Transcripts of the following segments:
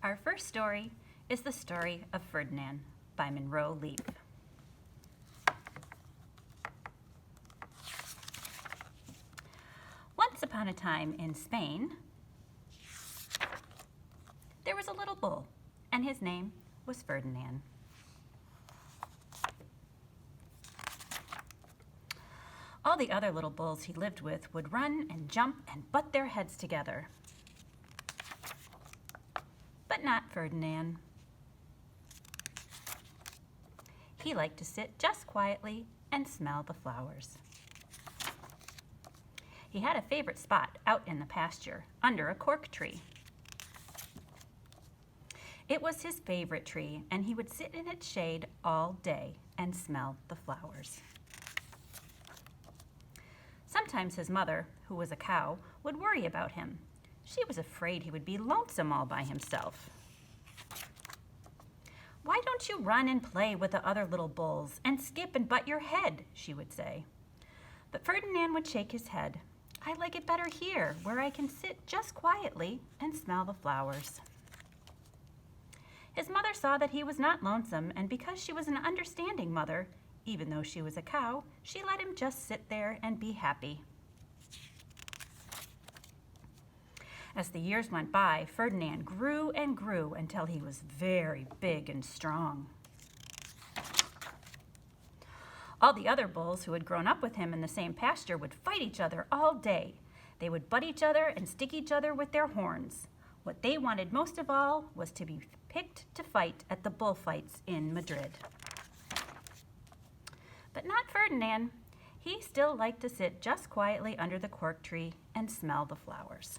Our first story is the story of Ferdinand by Monroe Leaf. Once upon a time in Spain, there was a little bull, and his name was Ferdinand. All the other little bulls he lived with would run and jump and butt their heads together. But not Ferdinand. He liked to sit just quietly and smell the flowers. He had a favorite spot out in the pasture under a cork tree. It was his favorite tree, and he would sit in its shade all day and smell the flowers. Sometimes his mother, who was a cow, would worry about him. She was afraid he would be lonesome all by himself. "Why don't you run and play with the other little bulls and skip and butt your head?" she would say. But Ferdinand would shake his head. "I like it better here, where I can sit just quietly and smell the flowers." His mother saw that he was not lonesome, and because she was an understanding mother, even though she was a cow, she let him just sit there and be happy. As the years went by, Ferdinand grew and grew until he was very big and strong. All the other bulls who had grown up with him in the same pasture would fight each other all day. They would butt each other and stick each other with their horns. What they wanted most of all was to be picked to fight at the bullfights in Madrid. But not Ferdinand. He still liked to sit just quietly under the cork tree and smell the flowers.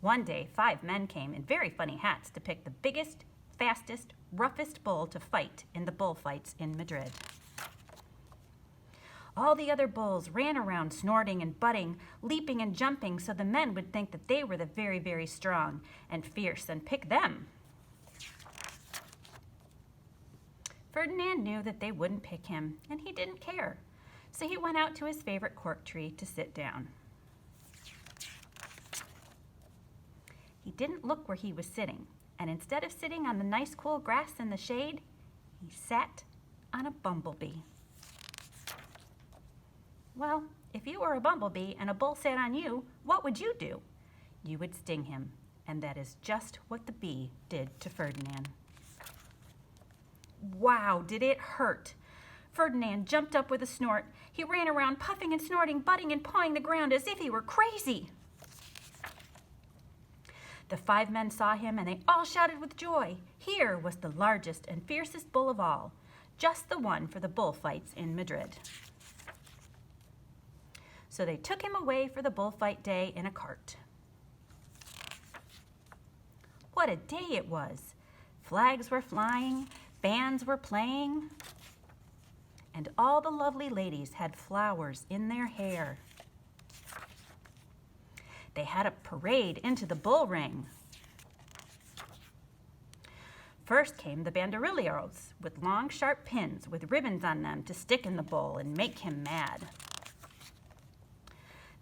One day, 5 men came in very funny hats to pick the biggest, fastest, roughest bull to fight in the bullfights in Madrid. All the other bulls ran around snorting and butting, leaping and jumping, so the men would think that they were the very, very strong and fierce and pick them. Ferdinand knew that they wouldn't pick him, and he didn't care, so he went out to his favorite cork tree to sit down. He didn't look where he was sitting, and instead of sitting on the nice cool grass in the shade, he sat on a bumblebee. Well, if you were a bumblebee and a bull sat on you, what would you do? You would sting him, and that is just what the bee did to Ferdinand. Wow, did it hurt! Ferdinand jumped up with a snort. He ran around puffing and snorting, butting and pawing the ground as if he were crazy. The 5 men saw him, and they all shouted with joy. Here was the largest and fiercest bull of all, just the one for the bullfights in Madrid. So they took him away for the bullfight day in a cart. What a day it was! Flags were flying, bands were playing, and all the lovely ladies had flowers in their hair. They had a parade into the bull ring. First came the banderilleros with long, sharp pins with ribbons on them to stick in the bull and make him mad.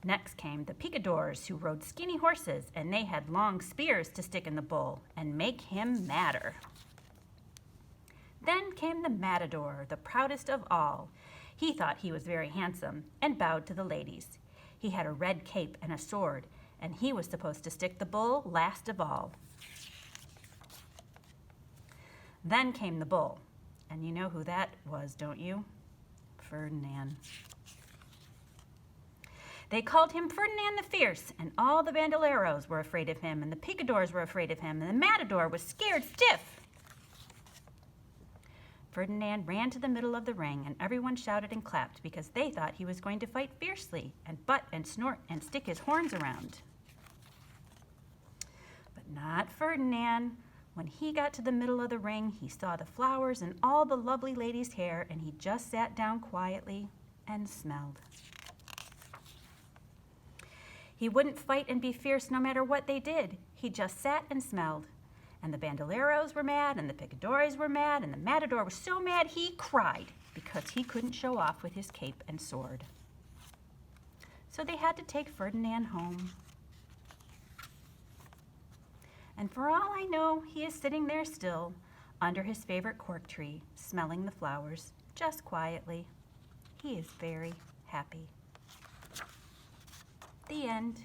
Next came the picadors, who rode skinny horses, and they had long spears to stick in the bull and make him madder. Then came the matador, the proudest of all. He thought he was very handsome and bowed to the ladies. He had a red cape and a sword, and he was supposed to stick the bull last of all. Then came the bull, and you know who that was, don't you? Ferdinand. They called him Ferdinand the Fierce, and all the bandoleros were afraid of him, and the picadors were afraid of him, and the matador was scared stiff. Ferdinand ran to the middle of the ring, and everyone shouted and clapped because they thought he was going to fight fiercely and butt and snort and stick his horns around. But not Ferdinand. When he got to the middle of the ring, he saw the flowers and all the lovely ladies' hair, and he just sat down quietly and smelled. He wouldn't fight and be fierce no matter what they did. He just sat and smelled. And the bandoleros were mad, and the picadores were mad, and the matador was so mad he cried because he couldn't show off with his cape and sword. So they had to take Ferdinand home. And for all I know, he is sitting there still, under his favorite cork tree, smelling the flowers, just quietly. He is very happy. The end.